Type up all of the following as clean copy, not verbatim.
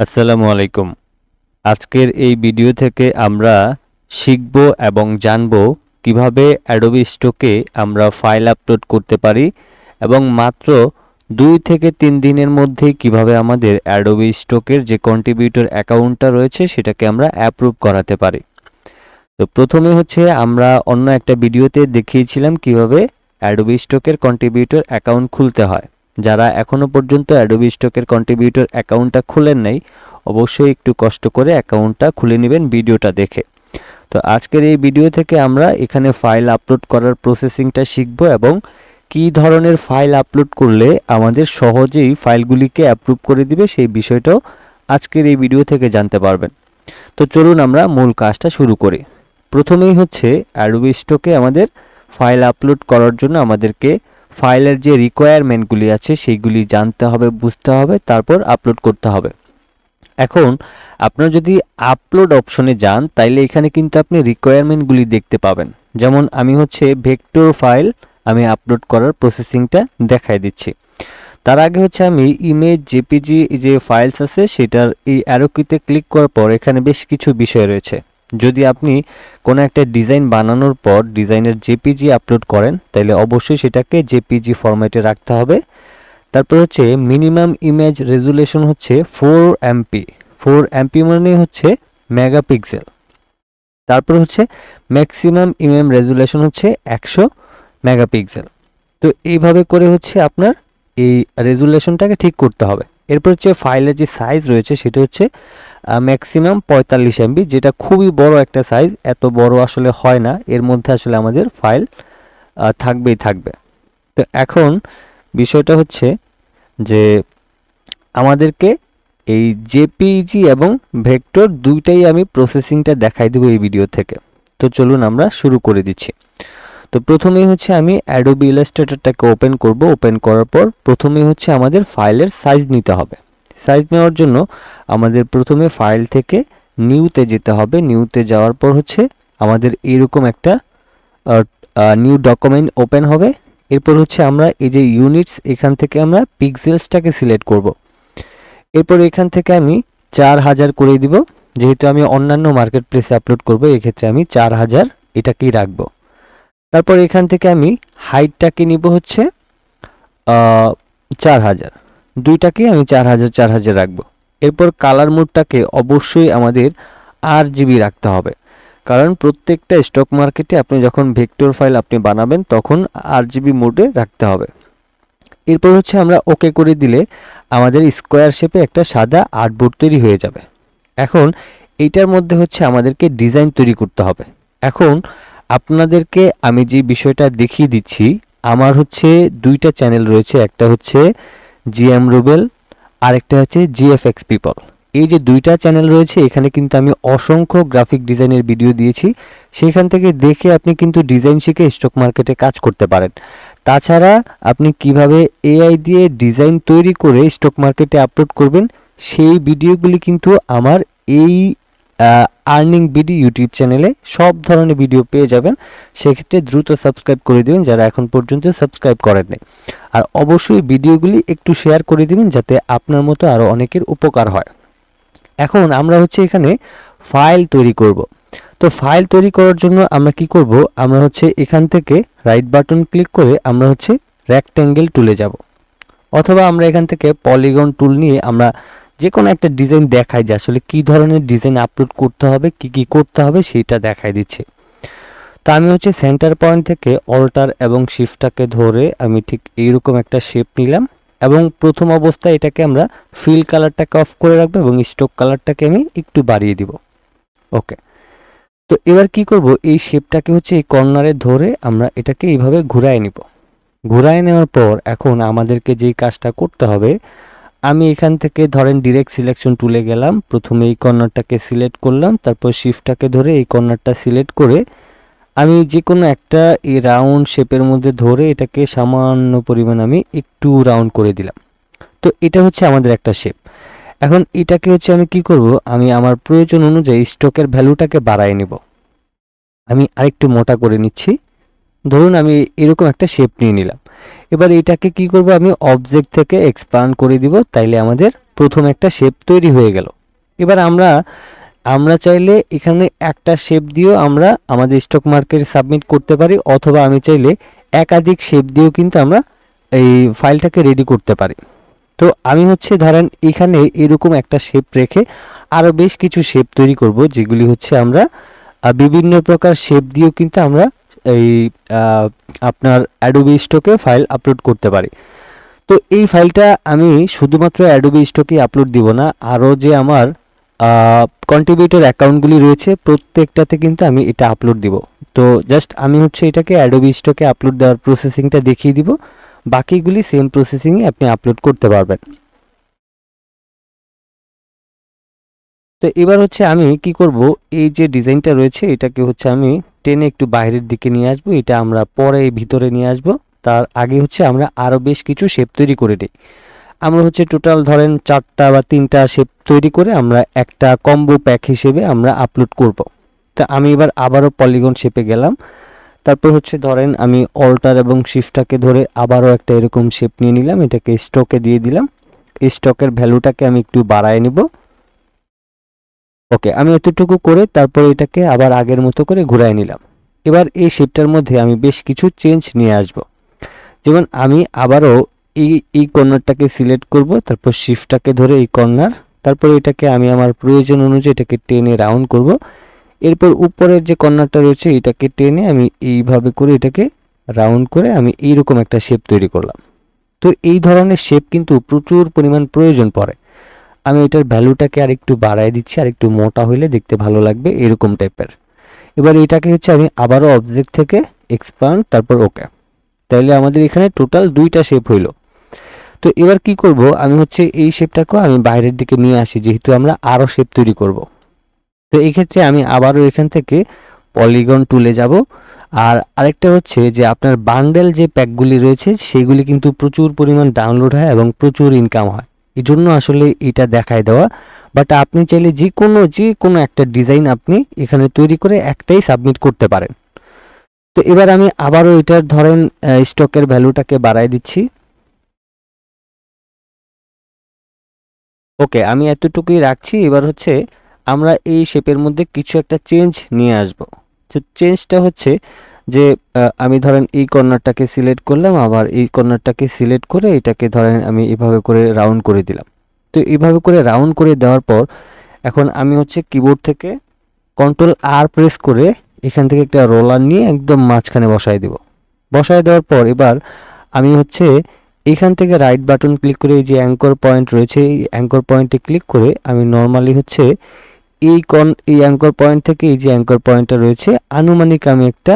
আসসালামু আলাইকুম। আজকের এই ভিডিও থেকে আমরা শিখব এবং জানব কিভাবে অ্যাডোবি স্টকে আমরা ফাইল আপলোড করতে পারি এবং মাত্র 2 থেকে 3 দিনের মধ্যেই কিভাবে আমাদের অ্যাডোবি স্টকের যে কন্ট্রিবিউটর অ্যাকাউন্টটা রয়েছে সেটাকে আমরা অ্যাপ্রুভ করাতে পারি। তো প্রথমে হচ্ছে আমরা অন্য একটা ভিডিওতে দেখিয়েছিলাম কিভাবে অ্যাডোবি স্টকের কন্ট্রিবিউটর অ্যাকাউন্ট খুলতে হয়। যারা এখনো পর্যন্ত অ্যাডোবি স্টকের কন্ট্রিবিউটর অ্যাকাউন্টটা খুলেন নাই, অবশ্যই একটু কষ্ট করে অ্যাকাউন্টটা খুলে নেবেন ভিডিওটা দেখে। তো আজকের এই ভিডিও থেকে আমরা এখানে ফাইল আপলোড করার প্রসেসিংটা শিখব এবং কী ধরনের ফাইল আপলোড করলে আমাদের সহজেই ফাইলগুলিকে অ্যাপ্রুভ করে দিবে সেই বিষয়টাও আজকের এই ভিডিও থেকে জানতে পারবেন। তো চলুন আমরা মূল কাজটা শুরু করি। প্রথমেই হচ্ছে অ্যাডোবি স্টকে আমাদের ফাইল আপলোড করার জন্য আমাদেরকে ফাইলের যে রিকোয়ারমেন্টগুলি আছে সেইগুলি জানতে হবে, বুঝতে হবে, তারপর আপলোড করতে হবে। এখন আপনারা যদি আপলোড অপশনে যান তাইলে এখানে কিন্তু আপনি রিকোয়ারমেন্টগুলি দেখতে পাবেন। যেমন আমি হচ্ছে ভেক্টর ফাইল আমি আপলোড করার প্রসেসিংটা দেখাই দিচ্ছি। তার আগে হচ্ছে আমি ইমেজ জেপিজি যে ফাইলস আছে সেটার এই অ্যারো কিতে ক্লিক করার পর এখানে বেশ কিছু বিষয় রয়েছে। যদি আপনি কোনো একটা ডিজাইন বানানোর পর ডিজাইনের জেপিজি আপলোড করেন তাহলে অবশ্যই সেটাকে জেপিজি ফরম্যাটে রাখতে হবে। তারপর হচ্ছে মিনিমাম ইমেজ রেজুলেশন হচ্ছে 4 MP। 4 MP মানে হচ্ছে মেগাপিক্সেল। তারপর হচ্ছে ম্যাক্সিমাম ইমেজ রেজুলেশন হচ্ছে 100 মেগাপিক্সেল। তো এইভাবে করে হচ্ছে আপনার এই রেজুলেশনটাকে ঠিক করতে হবে। এরপর হচ্ছে ফাইলের যে সাইজ রয়েছে সেটা হচ্ছে ম্যাক্সিমাম 45 MB, যেটা খুবই বড় একটা সাইজ। এত বড় আসলে হয় না, এর মধ্যে আসলে আমাদের ফাইল থাকবেই থাকবে। তো এখন বিষয়টা হচ্ছে যে আমাদেরকে এই জেপিজি এবং ভেক্টর দুইটাই আমি প্রসেসিংটা দেখাই দেবো এই ভিডিও থেকে। তো চলুন আমরা শুরু করে দিচ্ছি। তো প্রথমেই হচ্ছে আমি অ্যাডোবি ইলাস্ট্রেটরটাকে ওপেন করব। ওপেন করার পর প্রথমেই হচ্ছে আমাদের ফাইলের সাইজ নিতে হবে। সাইজ নেওয়ার জন্য আমাদের প্রথমে ফাইল থেকে নিউতে যেতে হবে। নিউতে যাওয়ার পর হচ্ছে আমাদের এরকম একটা নিউ ডকুমেন্ট ওপেন হবে। এরপর হচ্ছে আমরা এই যে ইউনিটস, এখান থেকে আমরা পিক্সেলসটাকে সিলেক্ট করব। এরপর এখান থেকে আমি 4000 করে দিব। যেহেতু আমি অন্যান্য মার্কেট প্লেসে আপলোড করব, এক্ষেত্রে আমি 4000 এটাকেই রাখবো। তারপর এখান থেকে আমি হাইটটাকে নিব হচ্ছে 4000, দুইটাকেই আমি 4000 রাখবো। এরপর কালার মোডটাকে অবশ্যই আমাদের RGB রাখতে হবে, কারণ প্রত্যেকটা স্টক মার্কেটে আপনি যখন ভেক্টর ফাইল আপনি বানাবেন তখন RGB মোডে রাখতে হবে। এরপর হচ্ছে আমরা ওকে করে দিলে আমাদের স্কোয়ার শেপে একটা সাদা আর্টবোর্ড তৈরি হয়ে যাবে। এখন এইটার মধ্যে হচ্ছে আমাদেরকে ডিজাইন তৈরি করতে হবে। এখন আপনাদেরকে আমি যে বিষয়টা দেখিয়ে দিচ্ছি, আমার হচ্ছে দুইটা চ্যানেল রয়েছে, একটা হচ্ছে GM রুবেল, আরেকটা হচ্ছে GFX পিপল। এই যে দুইটা চ্যানেল রয়েছে এখানে কিন্তু আমি অসংখ্য গ্রাফিক ডিজাইনের ভিডিও দিয়েছি। সেখান থেকে দেখে আপনি কিন্তু ডিজাইন শিখে স্টক মার্কেটে কাজ করতে পারেন। তাছাড়া আপনি কিভাবে AI দিয়ে ডিজাইন তৈরি করে স্টক মার্কেটে আপলোড করবেন সেই ভিডিওগুলি কিন্তু আমার এই আর্নিং বিডি ইউটিউব চ্যানেলে সব ধরনের ভিডিও পেয়ে যাবেন। সেক্ষেত্রে দ্রুত সাবস্ক্রাইব করে দিবেন যারা এখন পর্যন্ত সাবস্ক্রাইব করেন নাই। আর অবশ্যই ভিডিওগুলি একটু শেয়ার করে দিবেন যাতে আপনার মতো আরও অনেকের উপকার হয়। এখন আমরা হচ্ছে এখানে ফাইল তৈরি করব। তো ফাইল তৈরি করার জন্য আমরা কি করব, আমরা হচ্ছে এখান থেকে রাইট বাটন ক্লিক করে আমরা হচ্ছে রেক্ট্যাঙ্গেল টুলে যাব, অথবা আমরা এখান থেকে পলিগন টুল নিয়ে আমরা যে কোনো একটা ডিজাইন দেখাই যে আসলে কী ধরনের ডিজাইন আপলোড করতে হবে, কি কি করতে হবে সেইটা দেখাই দিচ্ছে। তো আমি হচ্ছে সেন্টার পয়েন্ট থেকে অল্টার এবং শিফটটাকে ধরে আমি ঠিক এইরকম একটা শেপ নিলাম এবং প্রথম অবস্থায় এটাকে আমরা ফিল কালারটাকে অফ করে রাখবো এবং স্টক কালারটাকে আমি একটু বাড়িয়ে দিব। ওকে, তো এবার কি করব, এই শেপটাকে হচ্ছে এই কর্নারে ধরে আমরা এটাকে এইভাবে ঘুরায় নিব। ঘুরায় নেওয়ার পর এখন আমাদেরকে যেই কাজটা করতে হবে, আমি এখান থেকে ধরেন ডিরেক্ট সিলেকশন টুলে গেলাম, প্রথমে এই কর্নারটাকে সিলেক্ট করলাম, তারপর শিফটটাকে ধরে এই কর্নারটা সিলেক্ট করে আমি যে কোনো একটা এই রাউন্ড শেপের মধ্যে ধরে এটাকে সামান্য পরিমাণ আমি একটু রাউন্ড করে দিলাম। তো এটা হচ্ছে আমাদের একটা শেপ। এখন এটাকে হচ্ছে আমি কি করব, আমি আমার প্রয়োজন অনুযায়ী স্টকের ভ্যালুটাকে বাড়ায় নেব। আমি আরেকটু মোটা করে নিচ্ছি। ধরুন আমি এরকম একটা শেপ নিয়ে নিলাম। এবার এটাকে কি করব, আমি অবজেক্ট থেকে এক্সপান্ড করে দিব, তাইলে আমাদের প্রথম একটা শেপ তৈরি হয়ে গেল। এবার আমরা চাইলে এখানে একটা শেপ দিয়েও আমরা আমাদের স্টক মার্কেটে সাবমিট করতে পারি, অথবা আমি চাইলে একাধিক শেপ দিয়েও কিন্তু আমরা এই ফাইলটাকে রেডি করতে পারি। তো আমি হচ্ছে ধরেন এখানে এরকম একটা শেপ রেখে আরও বেশ কিছু শেপ তৈরি করব, যেগুলি হচ্ছে আমরা বিভিন্ন প্রকার শেপ দিয়েও কিন্তু আমরা এই আপনার অ্যাডোবি স্টকে ফাইল আপলোড করতে পারি। তো এই ফাইলটা আমি শুধুমাত্র অ্যাডোবি স্টকে আপলোড দিব না, আরও যে আমার কন্ট্রিবিউটর অ্যাকাউন্টগুলি রয়েছে প্রত্যেকটাতে কিন্তু আমি এটা আপলোড দিব। তো জাস্ট আমি হচ্ছে এটাকে অ্যাডোবি স্টকে আপলোড দেওয়ার প্রসেসিংটা দেখিয়ে দিব, বাকিগুলি সেম প্রসেসিংয়ে আপনি আপলোড করতে পারবেন। তো এবার হচ্ছে আমি কি করব, এই যে ডিজাইনটা রয়েছে এটাকে হচ্ছে আমি টেনে একটু বাইরের দিকে নিয়ে আসব, এটা আমরা পরে ভিতরে নিয়ে আসব। তার আগে হচ্ছে আমরা আরও বেশ কিছু শেপ তৈরি করে নিই। আমরা হচ্ছে টোটাল ধরেন 4টা বা 3টা শেপ তৈরি করে আমরা একটা কম্বো প্যাক হিসেবে আমরা আপলোড করব। তা আমি এবার আবারও পলিগন শেপে গেলাম, তারপর হচ্ছে ধরেন আমি অল্টার এবং শিফটটাকে ধরে আবারও একটা এরকম শেপ নিয়ে নিলাম, এটাকে স্টকে দিয়ে দিলাম। স্টকের ভ্যালুটাকে আমি একটু বাড়ায় নেব। ওকে, আমি এতটুকু করে তারপর এটাকে আবার আগের মতো করে ঘুরায় নিলাম। এবার এই শেপটার মধ্যে আমি বেশ কিছু চেঞ্জ নিয়ে আসব। যেমন আমি আবারও এই কর্নারটাকে সিলেক্ট করব, তারপর শিফটটাকে ধরে এই কর্নার, তারপর এটাকে আমি আমার প্রয়োজন অনুযায়ী এটাকে টেনে রাউন্ড করব। এরপর উপরের যে কর্নারটা রয়েছে এটাকে টেনে আমি এইভাবে করে এটাকে রাউন্ড করে আমি এইরকম একটা শেপ তৈরি করলাম। তো এই ধরনের শেপ কিন্তু প্রচুর পরিমাণ প্রয়োজন পড়ে। আমি এটার ভ্যালুটাকে আর একটু বাড়ায় দিচ্ছি, আর একটু মোটা হইলে দেখতে ভালো লাগবে এরকম টাইপের। এবার এটাকে হচ্ছে আমি আবারও অবজেক্ট থেকে এক্সপান্ড, তারপর ওকে। তাহলে আমাদের এখানে টোটাল 2টা শেপ হইল। তো এবার কি করব, আমি হচ্ছে এই শেপটাকেও আমি বাইরের দিকে নিয়ে আসি, যেহেতু আমরা আরও শেপ তৈরি করব। তো এই ক্ষেত্রে আমি আবারও এখান থেকে পলিগন টুলে যাব। আর আরেকটা হচ্ছে যে আপনার বান্ডেল যে প্যাকগুলি রয়েছে সেগুলি কিন্তু প্রচুর পরিমাণ ডাউনলোড হয় এবং প্রচুর ইনকাম হয়, এই জন্য আসলে এটা দেখায় দেওয়া। বাট আপনি চাইলে যে কোনো একটা ডিজাইন আপনি এখানে তৈরি করে একটাই সাবমিট করতে পারেন। তো এবার আমি আবারও এটার ধরেন স্টকের ভ্যালুটাকে বাড়ায় দিচ্ছি। ওকে, আমি এতটুকুই রাখছি। এবার হচ্ছে আমরা এই শেপের মধ্যে কিছু একটা চেঞ্জ নিয়ে আসব। যে চেঞ্জটা হচ্ছে যে আমি ধরেন এই কর্নারটাকে সিলেক্ট করলাম, আবার এই কর্নারটাকে সিলেক্ট করে এটাকে ধরেন আমি এভাবে করে রাউন্ড করে দিলাম। তো এইভাবে করে রাউন্ড করে দেওয়ার পর এখন আমি হচ্ছে কিবোর্ড থেকে Ctrl+R প্রেস করে এখান থেকে একটা রোলার নিয়ে একদম মাঝখানে বসায় দেব। বসায় দেওয়ার পর এবার আমি হচ্ছে এখান থেকে রাইট বাটন ক্লিক করে এই যে অ্যাঙ্কর পয়েন্ট রয়েছে এই অ্যাঙ্কর পয়েন্টে ক্লিক করে আমি নর্মালি হচ্ছে এই অ্যাঙ্কর পয়েন্ট থেকে এই যে অ্যাঙ্কর পয়েন্টটা রয়েছে আনুমানিক আমি একটা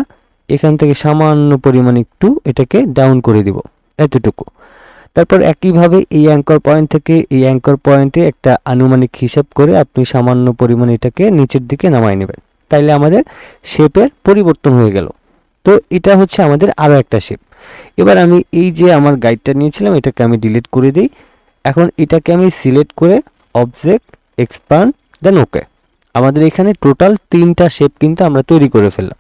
এখান থেকে সামান্য পরিমাণ একটু এটাকে ডাউন করে দিব, এতটুকু। তারপর একইভাবে এই অ্যাঙ্কর পয়েন্ট থেকে এই অ্যাঙ্কর পয়েন্টে একটা আনুমানিক হিসাব করে আপনি সামান্য পরিমাণ এটাকে নিচের দিকে নামায় নেবেন, তাইলে আমাদের শেপের পরিবর্তন হয়ে গেল। তো এটা হচ্ছে আমাদের আরও একটা শেপ। এবার আমি এই যে আমার গাইডটা নিয়েছিলাম এটাকে আমি ডিলিট করে দিই। এখন এটাকে আমি সিলেক্ট করে অবজেক্ট এক্সপান্ড দেন ওকে। আমাদের এখানে টোটাল 3টা শেপ কিন্তু আমরা তৈরি করে ফেললাম।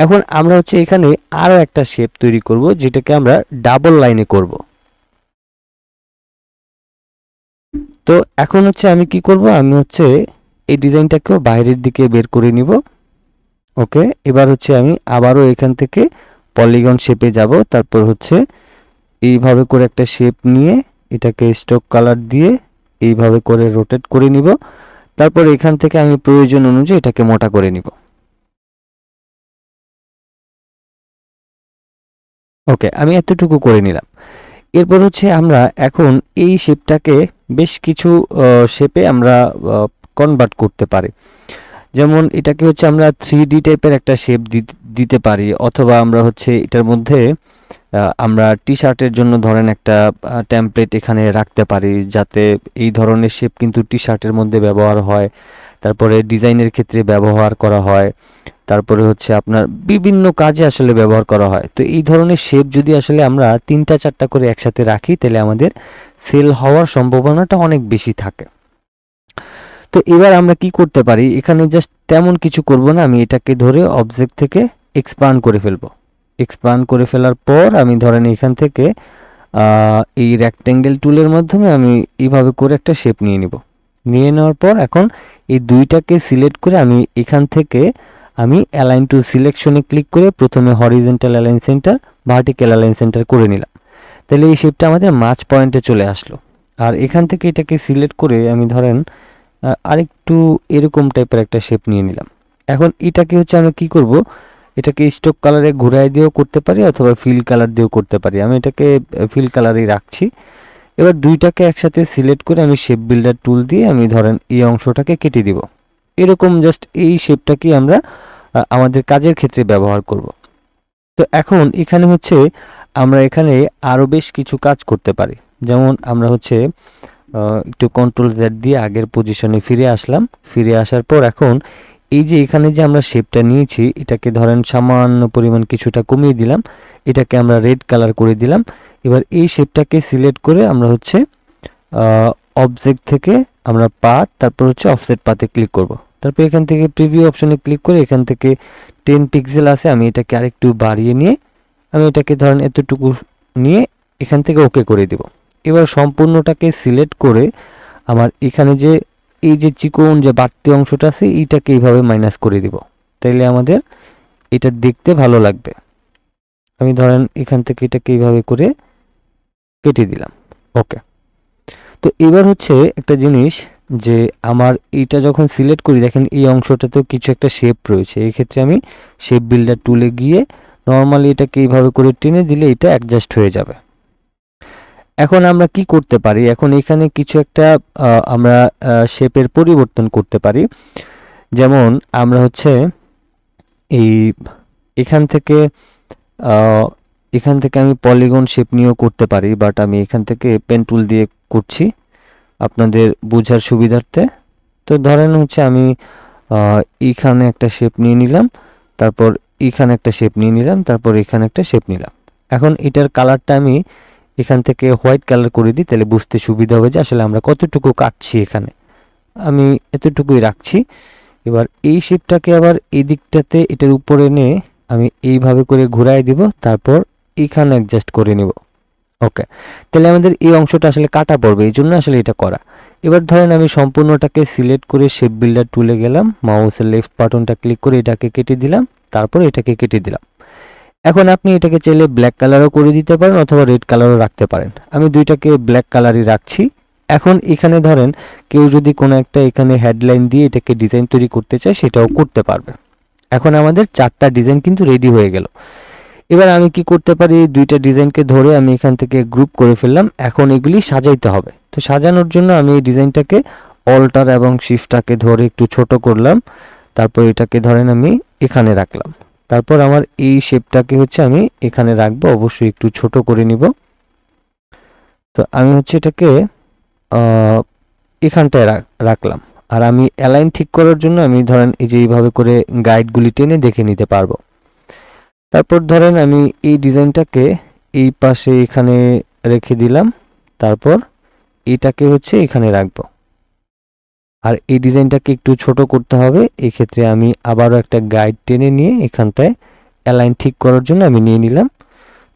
এখন আমরা হচ্ছে এখানে আরও একটা শেপ তৈরি করব, যেটাকে আমরা ডাবল লাইনে করব। তো এখন হচ্ছে আমি কি করব, আমি হচ্ছে এই ডিজাইনটাকেও বাইরের দিকে বের করে নিব। ওকে, এবার হচ্ছে আমি আবারও এখান থেকে পলিগন শেপে যাব, তারপর হচ্ছে এইভাবে করে একটা শেপ নিয়ে এটাকে স্ট্রোক কালার দিয়ে এইভাবে করে রোটেট করে নিব। তারপর এখান থেকে আমি প্রয়োজন অনুযায়ী এটাকে মোটা করে নিব। ওকে, আমি এতটুকু করে নিলাম। এরপর হচ্ছে আমরা এখন এই শেপটাকে বেশ কিছু শেপে আমরা কনভার্ট করতে পারি। যেমন এটাকে হচ্ছে আমরা 3D টাইপের একটা শেপ দিতে পারি, অথবা আমরা হচ্ছে এটার মধ্যে আমরা টি শার্টের জন্য ধরেন একটা টেমপ্লেট এখানে রাখতে পারি, যাতে এই ধরনের শেপ কিন্তু টি শার্টের মধ্যে ব্যবহার হয়, তারপরে ডিজাইনের ক্ষেত্রে ব্যবহার করা হয়, তারপরে হচ্ছে আপনার বিভিন্ন কাজে আসলে ব্যবহার করা হয়। তো এই ধরনের শেপ যদি আসলে আমরা 3টা 4টা করে একসাথে রাখি তাহলে আমাদের সেল হওয়ার সম্ভাবনাটা অনেক বেশি থাকে। তো এবার আমরা কি করতে পারি, এখানে জাস্ট তেমন কিছু করব না, আমি এটাকে ধরে অবজেক্ট থেকে এক্সপান্ড করে ফেলবো। এক্সপান্ড করে ফেলার পর আমি ধরেন এখান থেকে এই রেক্ট্যাঙ্গেল টুলের মাধ্যমে আমি এইভাবে করে একটা শেপ নিয়ে নিব। নিয়ে নেওয়ার পর এখন এই দুইটাকে সিলেক্ট করে আমি এখান থেকে আমি অ্যালাইন টু সিলেকশনে ক্লিক করে প্রথমে horizontal align centre, vertical align centre করে নিলাম। তাহলে এই শেপটা আমাদের মাঝ পয়েন্টে চলে আসলো। আর এখান থেকে এটাকে সিলেক্ট করে আমি ধরেন আরেকটু এরকম টাইপের একটা শেপ নিয়ে নিলাম। এখন এটাকে হচ্ছে আমি কি করব, এটাকে স্টোক কালারে ঘুরাই দিয়েও করতে পারি অথবা ফিল কালার দিয়েও করতে পারি। আমি এটাকে ফিল কালারেই রাখছি। এবার দুইটাকে একসাথে সিলেক্ট করে আমি শেপ বিল্ডার টুল দিয়ে আমি ধরেন এই অংশটাকে কেটে দিব। এরকম জাস্ট এই শেপটাকে আমরা আমাদের কাজের ক্ষেত্রে ব্যবহার করব। তো এখন এখানে হচ্ছে আমরা এখানে আরও বেশ কিছু কাজ করতে পারি। যেমন আমরা হচ্ছে একটু কন্ট্রোল জেড দিয়ে আগের পজিশনে ফিরে আসলাম। ফিরে আসার পর এখন এই যে এখানে যে আমরা শেপটা নিয়েছি এটাকে ধরেন সামান্য পরিমাণ কিছুটা কমিয়ে দিলাম, এটাকে আমরা রেড কালার করে দিলাম। এবার এই শেপটাকে সিলেক্ট করে আমরা হচ্ছে অবজেক্ট থেকে আমরা পাথ, তারপর হচ্ছে অফসেট পাথে ক্লিক করব। তারপর এখান থেকে প্রিভিউ অপশনে ক্লিক করে এখান থেকে 10 পিক্সেল আছে, আমি এটাকে আরেকটু বাড়িয়ে নিয়ে আমি এটাকে ধরেন এতটুকু নিয়ে এখান থেকে ওকে করে দিব। এবার সম্পূর্ণটাকে সিলেক্ট করে আমার এখানে যে এই যে চিকন যে বাড়তি অংশটা আছে এইটাকে এইভাবে মাইনাস করে দিব, তাইলে আমাদের এটা দেখতে ভালো লাগবে। আমি ধরেন এখান থেকে এটাকে এইভাবে করে কেটে দিলাম। ওকে, তো এবার হচ্ছে একটা জিনিস যে আমার এইটা যখন সিলেক্ট করি দেখেন এই অংশটাতেও কিছু একটা শেপ রয়েছে। এই ক্ষেত্রে আমি শেপ বিল্ডার টুলে গিয়ে নর্মালি এটাকে এইভাবে করে টেনে দিলে এটা অ্যাডজাস্ট হয়ে যাবে। এখন আমরা কি করতে পারি, এখন এখানে কিছু একটা আমরা শেপের পরিবর্তন করতে পারি। যেমন আমরা হচ্ছে এই এখান থেকে আমি পলিগন শেপ নিয়েও করতে পারি, বাট আমি এখান থেকে পেন টুল দিয়ে করছি আপনাদের বোঝার সুবিধার্থে। তো ধরেন হচ্ছে আমি এইখানে একটা শেপ নিয়ে নিলাম, তারপর এইখানে একটা শেপ নিয়ে নিলাম, তারপর এখানে একটা শেপ নিলাম। এখন এটার কালারটা আমি এখান থেকে হোয়াইট কালার করে দিই, তাহলে বুঝতে সুবিধা হবে যে আসলে আমরা কতটুকু কাটছি। এখানে আমি এতটুকুই রাখছি। এবার এই শেপটাকে আবার এই দিকটাতে এটার উপরে এনে আমি এইভাবে করে ঘুরাই দিব, তারপর এইখানে অ্যাডজাস্ট করে নিব। ওকে, তাহলে আমাদের এই অংশটা আসলে কাটা পড়বে, এই জন্য আসলে এটা করা। এবার ধরেন আমি সম্পূর্ণটাকে সিলেক্ট করে শেপ বিল্ডার টুলে গেলাম, মাউসের লেফট বাটনটা ক্লিক করে এটাকে কেটে দিলাম, তারপর এটাকে কেটে দিলাম। এখন আপনি এটাকে চাইলে ব্ল্যাক কালারও করে দিতে পারেন অথবা রেড কালারও রাখতে পারেন। আমি দুইটাকে ব্ল্যাক কালারই রাখছি। এখন এখানে ধরেন কেউ যদি কোনো একটা এখানে হেডলাইন দিয়ে এটাকে ডিজাইন তৈরি করতে চায় সেটাও করতে পারবে। এখন আমাদের 4টা ডিজাইন কিন্তু রেডি হয়ে গেল। এবার আমি কি করতে পারি, দুইটা ডিজাইনকে ধরে আমি এখান থেকে গ্রুপ করে ফেললাম। এখন এগুলি সাজাইতে হবে। তো সাজানোর জন্য আমি এই ডিজাইনটাকে অল্টার এবং শিফটটাকে ধরে একটু ছোট করলাম, তারপর এটাকে ধরেন আমি এখানে রাখলাম। তারপর আমার এই শেপটাকে হচ্ছে আমি এখানে রাখবো, অবশ্যই একটু ছোট করে নিব। তো আমি হচ্ছে এটাকে এখানটায় রাখলাম। আর আমি অ্যালাইন ঠিক করার জন্য আমি ধরেন এই যে এইভাবে করে গাইডগুলি টেনে দেখে নিতে পারবো। তারপর ধরেন আমি এই ডিজাইনটাকে এই পাশে এখানে রেখে দিলাম, তারপর এটাকে হচ্ছে এখানে রাখবো। আর এই ডিজাইনটাকে একটু ছোট করতে হবে, এই ক্ষেত্রে আমি আবারও একটা গাইড টেনে নিয়ে এখানটায় অ্যালাইন ঠিক করার জন্য আমি নিয়ে নিলাম।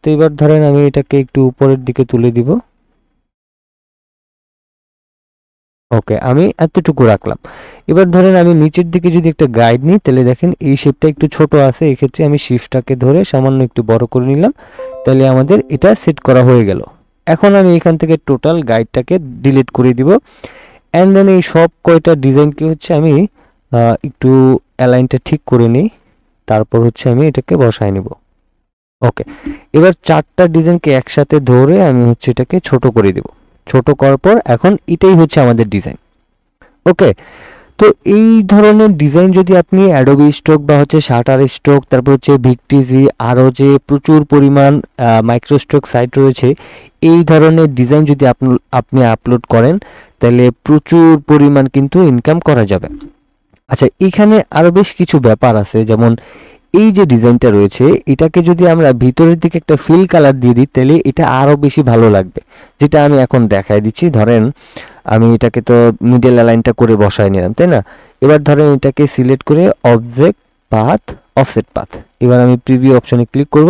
তো এবার ধরেন আমি এটাকে একটু উপরের দিকে তুলে দিব। ওকে, আমি এতটুকু রাখলাম। এবার ধরেন আমি নিচের দিকে যদি একটা গাইড নিই তাহলে দেখেন এই শেপটা একটু ছোট আছে, এই ক্ষেত্রে আমি শিফটটাকে ধরে সামান্য একটু বড় করে নিলাম, তাহলে আমাদের এটা সেট করা হয়ে গেল। এখন আমি এখান থেকে টোটাল গাইডটাকে ডিলিট করে দিব। অ্যান্ড দেন এই সব কয়টা ডিজাইনকে হচ্ছে আমি একটু অ্যালাইনটা ঠিক করে নিই, তারপর হচ্ছে আমি এটাকে বসায় নেব। ওকে, এবার 4টা ডিজাইনকে একসাথে ধরে আমি হচ্ছে এটাকে ছোট করে দেব। ছোট করার পর এখন এটাই হচ্ছে আমাদের ডিজাইন। ওকে, তো এই ধরনের ডিজাইন যদি আপনি অ্যাডোবি স্ট্রোক বা হচ্ছে শাটার স্ট্রোক, তারপর হচ্ছে ভিকটিজি, আরও যে প্রচুর পরিমাণ মাইক্রোস্ট্রোক সাইট রয়েছে, এই ধরনের ডিজাইন যদি আপনি আপলোড করেন তাহলে প্রচুর পরিমাণ কিন্তু ইনকাম করা যাবে। আচ্ছা, এখানে আরও বেশ কিছু ব্যাপার আছে, যেমন এই যে ডিজাইনটা রয়েছে এটাকে যদি আমরা ভিতরের দিকে একটা ফিল কালার দিয়ে দিই তাহলে এটা আরও বেশি ভালো লাগবে, যেটা আমি এখন দেখাই দিচ্ছি। ধরেন আমি এটাকে তো মিডল অ্যালাইনটা করে বসায় নিলাম, তাই না? এবার ধরেন এটাকে সিলেক্ট করে অবজেক্ট পাথ, অফসেট পাথ, এবার আমি প্রিভিউ অপশনে ক্লিক করব।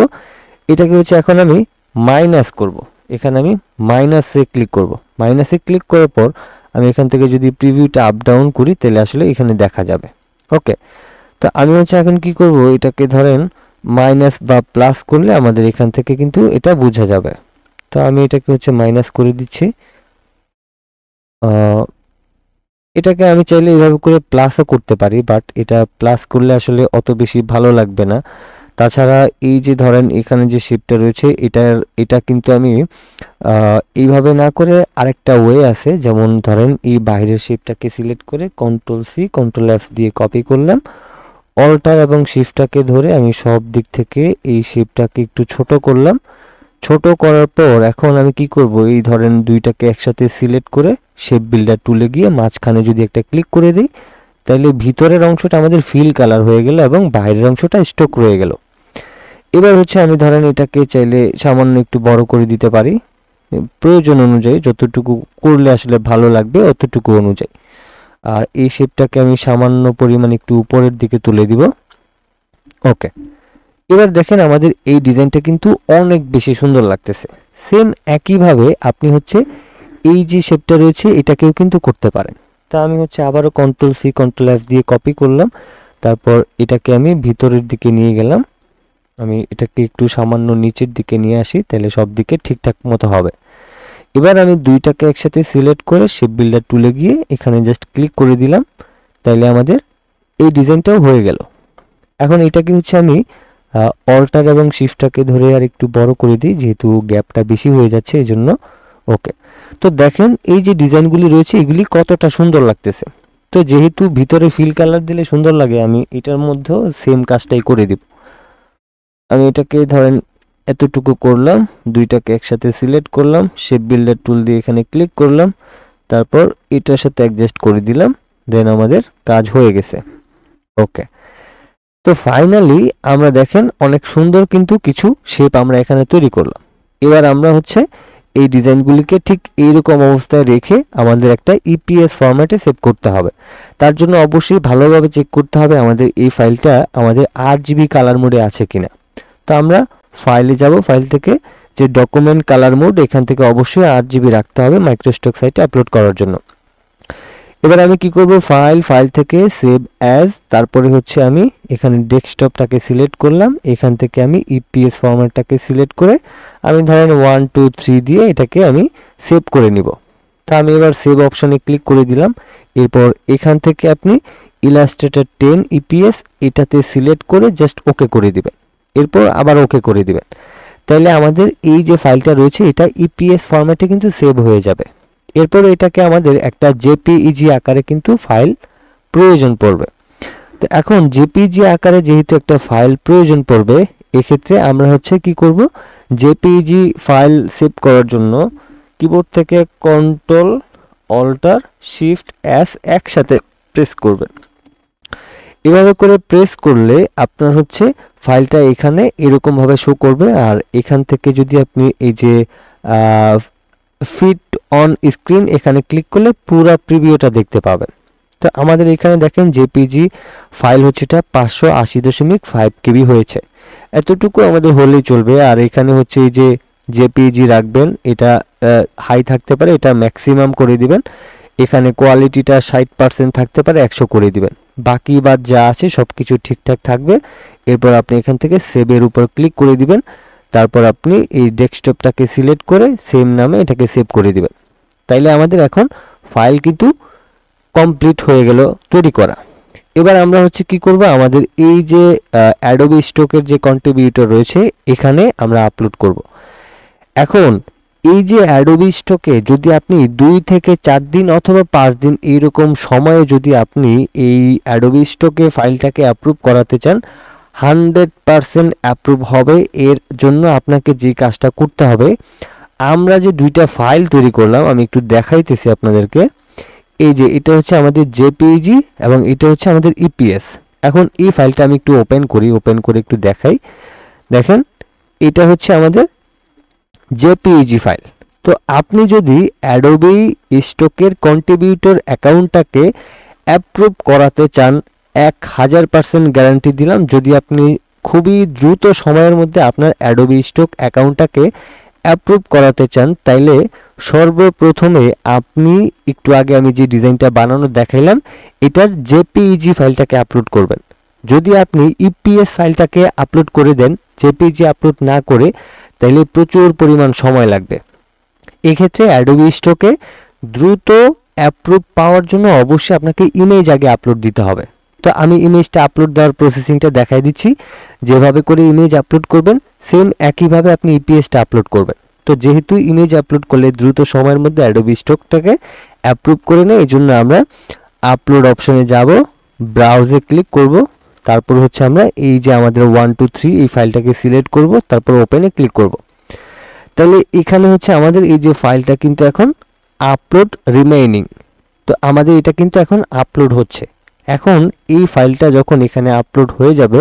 এটাকে হচ্ছে এখন আমি মাইনাস করব, এখানে আমি মাইনাসে ক্লিক করব। মাইনাসে ক্লিক করার পর আমি এখান থেকে যদি প্রিভিউটা আপ ডাউন করি তাহলে আসলে এখানে দেখা যাবে। ওকে, তো আমি হচ্ছে এখন কি করব, এটাকে ধরেন মাইনাস বা প্লাস করলে আমাদের এখান থেকে কিন্তু এটা বোঝা যাবে। তো আমি এটাকে হচ্ছে মাইনাস করে দিচ্ছি। এটাকে আমি চাইলে এইভাবে করে প্লাসও করতে পারি, বাট এটা প্লাস করলে আসলে অত বেশি ভালো লাগবে না। তাছাড়া এই যে ধরেন এখানে যে শেপটা রয়েছে এটা কিন্তু আমি এইভাবে না করে আরেকটা ওয়ে আছে, যেমন ধরেন এই বাইরের শেপটাকে সিলেক্ট করে Ctrl+C Ctrl+F দিয়ে কপি করলাম, অল্টার এবং শিফটটাকে ধরে আমি সব দিক থেকে এই শেপটাকে একটু ছোট করলাম। ছোট করার পর এখন আমি কি করব, এই ধরেন দুইটাকে একসাথে সিলেক্ট করে শেপ বিল্ডার টুলে গিয়ে মাঝখানে যদি একটা ক্লিক করে দিই তাহলে ভিতরের অংশটা আমাদের ফিল কালার হয়ে গেল এবং বাইরের অংশটা স্টক রয়ে গেল। এবার হচ্ছে আমি ধরেন এটাকে চাইলে সামান্য একটু বড় করে দিতে পারি, প্রয়োজন অনুযায়ী যতটুকু করলে আসলে ভালো লাগবে অতটুকু অনুযায়ী। আর এই শেপটাকে আমি সামান্য পরিমাণ একটু উপরের দিকে তুলে দিব। ওকে, এবার দেখেন আমাদের এই ডিজাইনটা কিন্তু অনেক বেশি সুন্দর লাগতেছে। সেম একইভাবে আপনি হচ্ছে এই যে শেপটা রয়েছে এটাকেও কিন্তু করতে পারেন। তা আমি হচ্ছে আবারও Ctrl+C Ctrl+F দিয়ে কপি করলাম, তারপর এটাকে আমি ভিতরের দিকে নিয়ে গেলাম। আমি এটাকে একটু সামান্য নিচের দিকে নিয়ে আসি, তাহলে সব দিকে ঠিকঠাক মতো হবে। এবার আমি দুইটাকে একসাথে সিলেক্ট করে শেপ বিল্ডার টুলে গিয়ে এখানে জাস্ট ক্লিক করে দিলাম, তাইলে আমাদের এই ডিজাইনটাও হয়ে গেল। এখন এটাকে হচ্ছে আমি অল্টার এবং শিফটটাকে ধরে আর একটু বড় করে দিই, যেহেতু গ্যাপটা বেশি হয়ে যাচ্ছে এই জন্য। ওকে, তো দেখেন এই যে ডিজাইনগুলি রয়েছে এগুলি কতটা সুন্দর লাগতেছে। তো যেহেতু ভিতরে ফিল কালার দিলে সুন্দর লাগে, আমি এটার মধ্যেও সেম কাজটাই করে দিব। আমি এটাকে ধরেন এতটুকু করলাম, দুইটাকে একসাথে সিলেক্ট করলাম, শেপ বিল্ডার টুল দিয়ে এখানে ক্লিক করলাম, তারপর এটার সাথে অ্যাডজাস্ট করে দিলাম, দেন আমাদের কাজ হয়ে গেছে। ওকে, তো ফাইনালি আমরা দেখেন অনেক সুন্দর কিন্তু কিছু শেপ আমরা এখানে তৈরি করলাম। এবার আমরা হচ্ছে এই ডিজাইনগুলিকে ঠিক এইরকম অবস্থায় রেখে আমাদের একটা ইপিএস ফরম্যাটে সেভ করতে হবে। তার জন্য অবশ্যই ভালোভাবে চেক করতে হবে আমাদের এই ফাইলটা আমাদের RGB কালার মোডে আছে কিনা। তো আমরা ফাইলে যাব, ফাইল থেকে যে ডকুমেন্ট কালার মোড, এখান থেকে অবশ্যই RGB রাখতে হবে মাইক্রোস্টক সাইটে আপলোড করার জন্য। এবার আমি কি করব, ফাইল থেকে সেভ অ্যাজ, তারপরে হচ্ছে আমি এখানে ডেস্কটপটাকে সিলেক্ট করলাম, এখান থেকে আমি ইপিএস ফরম্যাটটাকে সিলেক্ট করে আমি ধরেন 1 2 3 দিয়ে এটাকে আমি সেভ করে নিব। তা আমি এবার সেভ অপশনে ক্লিক করে দিলাম। এরপর এখান থেকে আপনি ইলাস্ট্রেটর 10 ইপিএস এটাতে সিলেক্ট করে জাস্ট ওকে করে দিবেন, এরপর আবার ওকে করে দিবেন। তাহলে আমাদের এই যে ফাইলটা রয়েছে এটা ইপিএস ফরম্যাটে কিন্তু সেভ হয়ে যাবে। এরপর এটাকে আমাদের একটা জেপিইজি আকারে কিন্তু ফাইল প্রয়োজন পড়বে। তো এখন জেপিইজি আকারে যেহেতু একটা ফাইল প্রয়োজন পড়বে, এক্ষেত্রে আমরা হচ্ছে কি করব, জেপিইজি ফাইল সেভ করার জন্য কিবোর্ড থেকে Ctrl Alt Shift S একসাথে প্রেস করবেন। এভাবে করে প্রেস করলে আপনার হচ্ছে ফাইলটা এখানে এরকম ভাবে শো করবে। আর এখান থেকে যদি আপনি এই যে ফিট অন স্ক্রিন এখানে ক্লিক করলে পুরো প্রিভিউটা দেখতে পাবেন। তো আমাদের এখানে দেখেন জেপিজি ফাইল হচ্ছে এটা 580.5 কেবি হয়েছে, এতটুকু আমাদের হলেই চলবে। আর এখানে হচ্ছে এই যে জেপিজি রাখবেন, এটা হাই থাকতে পারে, এটা ম্যাক্সিমাম করে দিবেন। এখানে কোয়ালিটিটা 60% থাকতে পারে, 100 করে দিবেন। বাকি বাদ যা আছে সবকিছু ঠিকঠাক থাকবে। এরপর আপনি এখান থেকে সেভের উপর ক্লিক করে দিবেন, তারপর আপনি এই ডেস্কটপটাকে সিলেক্ট করে সেম নামে এটাকে সেভ করে দিবেন। তাইলে আমাদের এখন ফাইল কিন্তু কমপ্লিট হয়ে গেল তৈরি করা। এবার আমরা হচ্ছে কি করব, আমাদের এই যে অ্যাডোবি স্টকের যে কন্ট্রিবিউটর রয়েছে এখানে আমরা আপলোড করব। এখন এই যে অ্যাডোবি স্টকে যদি আপনি 2 থেকে 4 দিন অথবা 5 দিন এইরকম সময়ে যদি আপনি এই অ্যাডোবি স্টকে ফাইলটাকে অ্যাপ্রুভ করাতে চান, 100% অ্যাপ্রুভ হবে। এর জন্য আপনাকে যে কাজটা করতে হবে, আমরা যে দুইটা ফাইল তৈরি করলাম আমি একটু দেখাইতেছি আপনাদেরকে। এই যে এটা হচ্ছে আমাদের জেপিইজি এবং এটা হচ্ছে আমাদের ইপিএস। এখন এই ফাইলটা আমি একটু ওপেন করে একটু দেখাই। দেখেন এটা হচ্ছে আমাদের জেপিইজি ফাইল। তো আপনি যদি অ্যাডোবি স্টকের কন্ট্রিবিউটর অ্যাকাউন্টটাকে অ্যাপ্রুভ করাতে চান, 1000% গ্যারান্টি দিলাম, যদি আপনি খুবই দ্রুত সময়ের মধ্যে আপনার অ্যাডোবি স্টক অ্যাকাউন্টটাকে অ্যাপ্রুভ করাতে চান তাইলে সর্বপ্রথমে আপনি একটু আগে আমি যে ডিজাইনটা বানানো দেখাইলাম এটার জেপিইজি ফাইলটাকে আপলোড করবেন। যদি আপনি ইপিএস ফাইলটাকে আপলোড করে দেন, জেপিইজি আপলোড না করে, তাহলে প্রচুর পরিমাণ সময় লাগবে। এক্ষেত্রে অ্যাডোবি স্টকে দ্রুত অ্যাপ্রুভ পাওয়ার জন্য অবশ্যই আপনাকে ইমেজ আগে আপলোড দিতে হবে। তো আমি ইমেজটা আপলোড দেওয়ার প্রসেসিংটা দেখাই দিচ্ছি। যেভাবে করে ইমেজ আপলোড করবেন সেম একইভাবে আপনি ইপিএসটা আপলোড করবেন। তো যেহেতু ইমেজ আপলোড করলে দ্রুত সময়ের মধ্যে অ্যাডোবি স্টকটাকে অ্যাপ্রুভ করে নেয়, এই জন্য আমরা আপলোড অপশনে যাব, ব্রাউজে ক্লিক করব, তারপর হচ্ছে আমরা এই যে আমাদের 1 2 3 এই ফাইলটাকে সিলেক্ট করব, তারপর ওপেনে ক্লিক করব। তাহলে এখানে হচ্ছে আমাদের এই যে ফাইলটা কিন্তু এখন আপলোড রিমেইনিং, তো আমাদের এটা কিন্তু এখন আপলোড হচ্ছে। এখন এই ফাইলটা যখন এখানে আপলোড হয়ে যাবে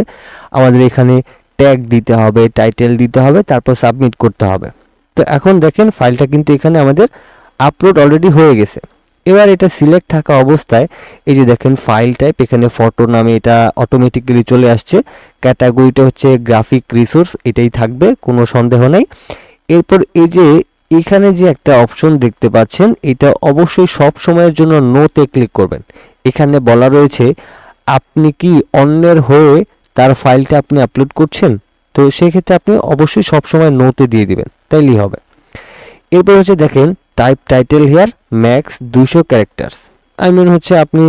আমাদের এখানে ট্যাগ দিতে হবে, টাইটেল দিতে হবে, তারপর সাবমিট করতে হবে। তো এখন দেখেন ফাইলটা কিন্তু এখানে আমাদের আপলোড অলরেডি হয়ে গেছে। এবার এটা সিলেক্ট থাকা অবস্থায় এই যে দেখেন ফাইল টাইপ, এখানে ফটো নামে এটা অটোমেটিক্যালি চলে আসছে। ক্যাটাগরিটা হচ্ছে গ্রাফিক রিসোর্স, এটাই থাকবে, কোনো সন্দেহ নেই। এরপর এই যে এখানে যে একটা অপশন দেখতে পাচ্ছেন এটা অবশ্যই সব সময়ের জন্য নোতে ক্লিক করবেন। এখানে বলা রয়েছে আপনি কি অন্যের হয়ে তার ফাইলটা আপনি আপলোড করছেন, তো সেক্ষেত্রে আপনি অবশ্যই সবসময় নোতে দিয়ে দিবেন, তাইলেই হবে। এরপর হচ্ছে দেখেন type title here max 200 characters, I mean হচ্ছে আপনি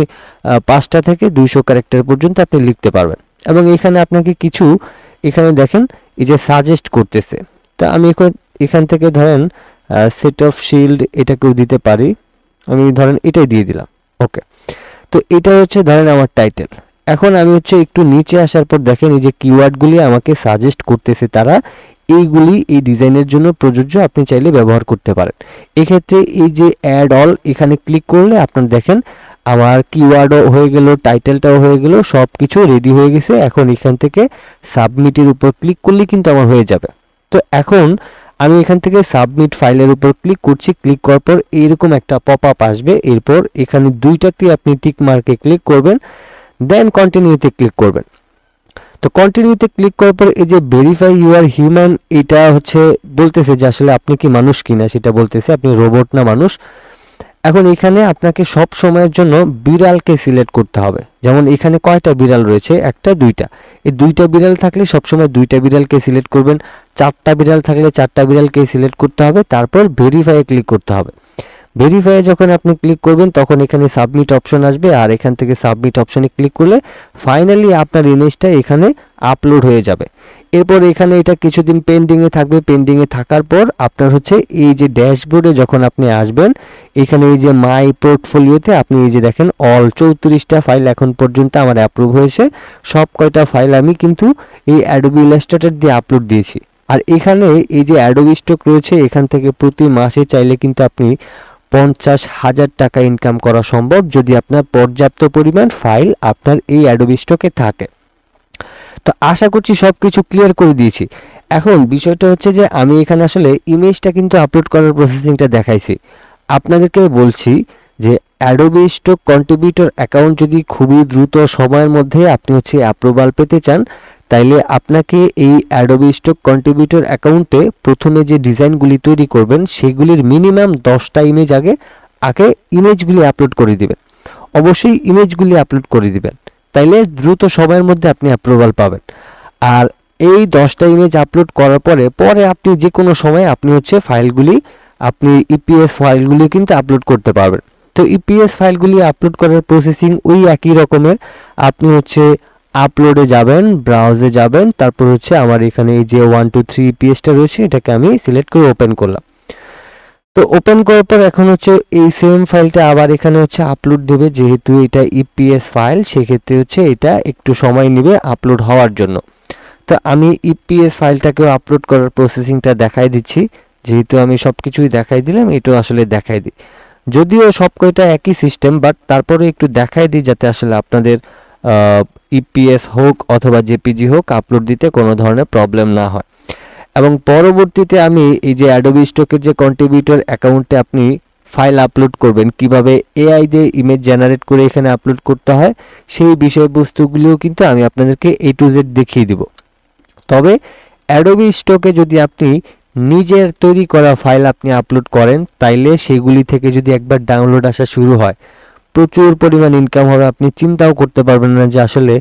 5টা থেকে 200 ক্যারেক্টার পর্যন্ত আপনি লিখতে পারবেন। এবং এখানে আপনাকে কিছু এখানে দেখেন এই যে সাজেস্ট করতেছে। তো আমি এখান থেকে ধরেন সেট অফ শিল্ড এটাকেও দিতে পারি, আমি ধরেন এটাই দিয়ে দিলাম, ওকে। তো এটা হচ্ছে ধরেন আমার টাইটেল। এখন আমি হচ্ছে একটু নিচে আসার পর দেখেন এই যে কিওয়ার্ডগুলি আমাকে সাজেস্ট করতেছে, তারা এইগুলি এই ডিজাইনের জন্য প্রযোজ্য, আপনি চাইলে ব্যবহার করতে পারেন। এক্ষেত্রে এই যে অ্যাড অল এখানে ক্লিক করলে আপনার দেখেন আমার কিওয়ার্ডও হয়ে গেল, টাইটেলটাও হয়ে গেল, সব কিছু রেডি হয়ে গেছে। এখন এখান থেকে সাবমিটের উপর ক্লিক করলে কিন্তু আমার হয়ে যাবে। তো এখন আমি এখান থেকে সাবমিট ফাইলের উপর ক্লিক করছি, ক্লিক করার পর এইরকম একটা পপ আপ আসবে। এরপর এখানে দুইটাতে আপনি টিক মার্কে ক্লিক করবেন, দেন কন্টিনিউতে ক্লিক করবেন। তো কন্টিনিউতে ক্লিক করার পর এই যে ভেরিফাই ইউ আর হিউম্যান, এটা হচ্ছে বলতেছে যে আসলে আপনি কি মানুষ কিনা, সেটা বলতেছে, আপনি রোবট না মানুষ। এখন এখানে আপনাকে সব সময়ের জন্য বিড়ালকে সিলেক্ট করতে হবে। যেমন এখানে কয়টা বিড়াল রয়েছে, একটা দুইটা, এই দুইটা বিড়াল থাকলে সবসময় দুইটা বিড়ালকে সিলেক্ট করবেন। 4টা বিড়াল থাকলে 4টা বিড়ালকে সিলেক্ট করতে হবে, তারপর ভেরিফাইয়ে ক্লিক করতে হবে। ভেরিফাইয়ে যখন আপনি ক্লিক করবেন তখন এখানে সাবমিট অপশন আসবে, আর এখান থেকে সাবমিট অপশনে ক্লিক করলে ফাইনালি আপনার ইমেজটা এখানে আপলোড হয়ে যাবে। এরপর এখানে এটা কিছুদিন পেন্ডিংয়ে থাকবে। পেন্ডিংয়ে থাকার পর আপনার হচ্ছে এই যে ড্যাশবোর্ডে যখন আপনি আসবেন, এখানে এই যে মাই পোর্টফোলিওতে আপনি এই যে দেখেন অল 34টা ফাইল এখন পর্যন্ত আমার অ্যাপ্রুভ হয়েছে। সব কয়টা ফাইল আমি কিন্তু এই অ্যাডোবি ইলাস্ট্রেটর দিয়ে আপলোড দিয়েছি। আর এখানে এই যে অ্যাডোবি স্টক রয়েছে, এখান থেকে প্রতি মাসে চাইলে কিন্তু আপনি 50,000 টাকা ইনকাম করা সম্ভব, যদি আপনার পর্যাপ্ত পরিমাণ ফাইল আপনার এই অ্যাডোবি স্টকে থাকে। তো আশা করছি সব কিছু ক্লিয়ার করে দিয়েছি। এখন বিষয়টা হচ্ছে যে আমি এখানে আসলে ইমেজটা কিন্তু আপলোড করার প্রসেসিংটা দেখাইছি। আপনাদেরকে বলছি যে অ্যাডোবি স্টক কন্ট্রিবিউটর অ্যাকাউন্ট যদি খুবই দ্রুত সময়ের মধ্যে আপনি হচ্ছে অ্যাপ্রুভাল পেতে চান, তাইলে আপনাকে এই অ্যাডোবি স্টক কন্ট্রিবিউটর অ্যাকাউন্টে প্রথমে যে ডিজাইনগুলি তৈরি করবেন সেগুলির মিনিমাম 10টা ইমেজ আগে ইমেজগুলি আপলোড করে দিবেন। অবশ্যই ইমেজগুলি আপলোড করে দিবেন, তাইলে দ্রুত সময়ের মধ্যে আপনি অ্যাপ্রুভাল পাবেন। আর এই 10টা ইমেজ আপলোড করার পরে আপনি যে কোনো সময় আপনি হচ্ছে ফাইলগুলি আপনি ইপিএস ফাইলগুলি কিন্তু আপলোড করতে পারবেন। তো ইপিএস ফাইলগুলি আপলোড করার প্রসেসিং ওই একই রকমের। আপনি হচ্ছে আপলোডে যাবেন, ব্রাউজে যাবেন, তারপর হচ্ছে আমার এখানে এই যে 1 2 3 ইপিএসটা রয়েছে এটাকে আমি সিলেক্ট করে ওপেন করলাম। তো ওপেন করার পর এখন হচ্ছে এই সেম ফাইলটা আবার এখানে হচ্ছে আপলোড দেবে। যেহেতু এটা ইপিএস ফাইল সেক্ষেত্রে হচ্ছে এটা একটু সময় নেবে আপলোড হওয়ার জন্য। তো আমি ইপিএস ফাইলটাকেও আপলোড করার প্রসেসিংটা দেখাই দিচ্ছি। যেহেতু আমি সব কিছুই দেখাই দিলাম, এটাও আসলে দেখাই দিই। যদিও সব কয়টা একই সিস্টেম, বাট তারপরে একটু দেখাই দিই যাতে আসলে আপনাদের ইপিএস হোক অথবা জেপিজি হোক আপলোড দিতে কোনো ধরনের প্রবলেম না হয়। এবং পরবর্তীতে আমি এই যে অ্যাডোবি স্টকের যে কন্ট্রিবিউটর অ্যাকাউন্টে আপনি ফাইল আপলোড করবেন, কিভাবে এআই দিয়ে ইমেজ জেনারেট করে এখানে আপলোড করতে হয়, সেই বিষয়বস্তুগুলিও কিন্তু আমি আপনাদেরকে A to Z দেখিয়ে দিব। তবে অ্যাডোবি স্টকে যদি আপনি নিজের তৈরি করা ফাইল আপনি আপলোড করেন, তাইলে সেগুলি থেকে যদি একবার ডাউনলোড আসা শুরু হয়, প্রচুর পরিমাণ ইনকাম হবে। আপনি চিন্তাও করতে পারবেন না যে আসলে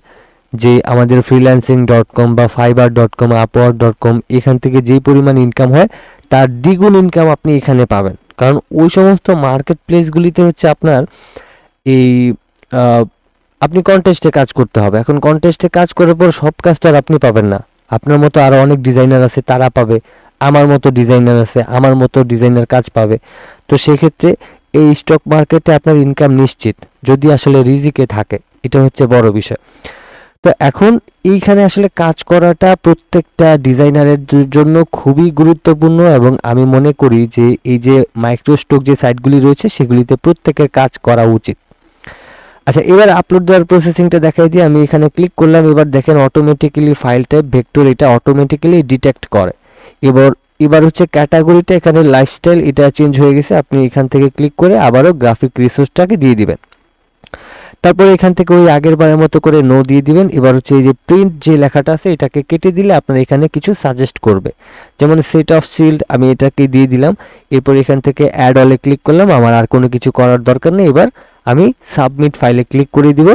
যে আমাদের freelancing.com বা fiverr.com, upwork.com এখান থেকে যেই পরিমাণ ইনকাম হয় তার দ্বিগুণ ইনকাম আপনি এখানে পাবেন। কারণ ওই সমস্ত মার্কেট প্লেসগুলিতে হচ্ছে আপনার এই আপনি কন্টেস্টে কাজ করতে হবে। এখন কন্টেস্টে কাজ করার পর সব কাজ তো আর আপনি পাবেন না, আপনার মতো আরও অনেক ডিজাইনার আছে তারা পাবে, আমার মতো ডিজাইনার আছে আমার মতো ডিজাইনার কাজ পাবে। তো সেক্ষেত্রে এই স্টক মার্কেটে আপনার ইনকাম নিশ্চিত যদি আসলে রিজিকে থাকে, এটা হচ্ছে বড় বিষয়। তো এখন এইখানে আসলে কাজ করাটা প্রত্যেকটা ডিজাইনারের জন্য খুবই গুরুত্বপূর্ণ, এবং আমি মনে করি যে এই যে মাইক্রোস্টক যে সাইটগুলি রয়েছে সেগুলিতে প্রত্যেকের কাজ করা উচিত। আচ্ছা, এবার আপলোড দেওয়ার প্রসেসিংটা দেখাই দিই। আমি এখানে ক্লিক করলাম, এবার দেখেন অটোমেটিক্যালি ফাইল টাইপ ভেক্টর এটা অটোমেটিক্যালি ডিটেক্ট করে। এবার হচ্ছে ক্যাটাগরিটা এখানে লাইফস্টাইল এটা চেঞ্জ হয়ে গেছে। আপনি এখান থেকে ক্লিক করে আবারও গ্রাফিক রিসোর্সটাকে দিয়ে দিবেন। তারপরে এখান থেকে ওই আগের বারের মতো করে নো দিয়ে দিবেন। এবার হচ্ছে এই যে প্রিন্ট যে লেখাটা আছে এটাকে কেটে দিলে আপনার এখানে কিছু সাজেস্ট করবে, যেমন সেট অফ শিল্ড আমি এটাকে দিয়ে দিলাম। এরপর এখান থেকে অ্যাড অলে ক্লিক করলাম, আমার আর কোনো কিছু করার দরকার নেই। এবার আমি সাবমিট ফাইলে ক্লিক করে দিব।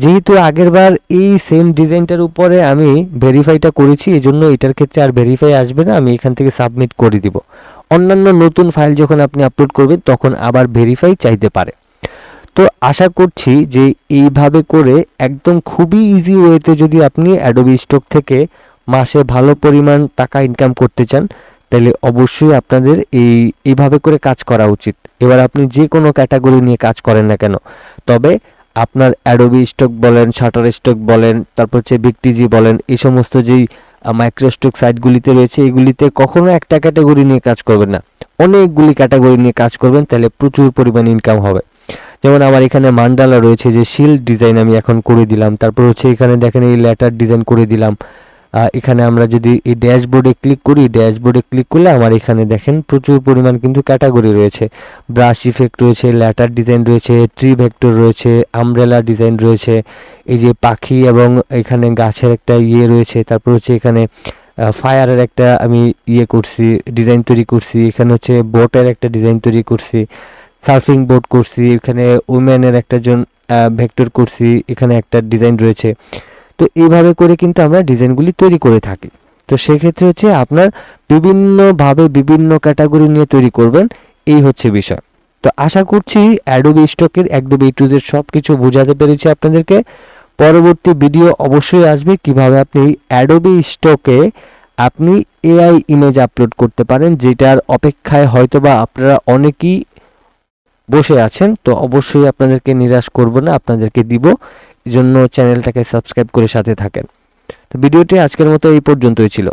যেহেতু আগেরবার এই সেম ডিজাইনটার উপরে আমি ভেরিফাইটা করেছি, এজন্য এটার ক্ষেত্রে আর ভেরিফাই আসবে না, আমি এখান থেকে সাবমিট করে দিব। অন্যান্য নতুন ফাইল যখন আপনি আপলোড করবেন তখন আবার ভেরিফাই চাইতে পারে। তো আশা করছি যে এইভাবে করে একদম খুবই ইজি ওয়েতে যদি আপনি অ্যাডোবি স্টক থেকে মাসে ভালো পরিমাণ টাকা ইনকাম করতে চান, তাহলে অবশ্যই আপনাদের এইভাবে করে কাজ করা উচিত। এবার আপনি যে কোনো ক্যাটাগরি নিয়ে কাজ করেন না কেন, তবে আপনার অ্যাডোবি স্টক বলেন, শাটার স্টক বলেন, তারপর হচ্ছে বিগটিজি বলেন, এই সমস্ত যেই মাইক্রোস্টক সাইটগুলিতে রয়েছে এগুলিতে কখনো একটা ক্যাটাগরি নিয়ে কাজ করবেন না, অনেকগুলি ক্যাটাগরি নিয়ে কাজ করবেন, তাহলে প্রচুর পরিমাণ ইনকাম হবে। যেমন আমার এখানে মান্ডালা রয়েছে, যে শিল্ড ডিজাইন আমি এখন করে দিলাম। তারপর হচ্ছে এখানে দেখেন এই লেটার ডিজাইন করে দিলাম। এখানে আমরা যদি এই ড্যাশবোর্ডে ক্লিক করি, ড্যাশবোর্ডে ক্লিক করলে আমার এখানে দেখেন প্রচুর পরিমাণ কিন্তু ক্যাটাগরি রয়েছে। ব্রাশ ইফেক্ট রয়েছে, লেটার ডিজাইন রয়েছে, ট্রি ভেক্টর রয়েছে, আমব্রেলা ডিজাইন রয়েছে, এই যে পাখি এবং এখানে গাছের একটা ইয়ে রয়েছে। তারপর হচ্ছে এখানে ফায়ারের একটা আমি করছি, ডিজাইন তৈরি করছি। এখানে হচ্ছে বোটের একটা ডিজাইন তৈরি করছি, সার্ফিং বোট করছি, এখানে উমেনের একটা ভেক্টর করছি, এখানে একটা ডিজাইন রয়েছে। তো এইভাবে করে কিন্তু আমরা ডিজাইনগুলি তৈরি করে থাকি। তো সেক্ষেত্রে হচ্ছে আপনার বিভিন্নভাবে বিভিন্ন ক্যাটাগরি নিয়ে তৈরি করবেন, এই হচ্ছে বিষয়। তো আশা করছি অ্যাডোবি স্টকের একদম A to Z সব কিছু বোঝাতে পেরেছি আপনাদেরকে। পরবর্তী ভিডিও অবশ্যই আসবে কিভাবে আপনি অ্যাডোবি স্টকে আপনি AI ইমেজ আপলোড করতে পারেন, যেটার অপেক্ষায় হয়তোবা আপনারা অনেকেই বসে আছেন। তো অবশ্যই আপনাদেরকে নিরাশ করব না, আপনাদেরকে দিব। এজন্য চ্যানেলটাকে সাবস্ক্রাইব করে সাথে থাকেন। তো ভিডিওটি আজকের মতো এই পর্যন্তই ছিল।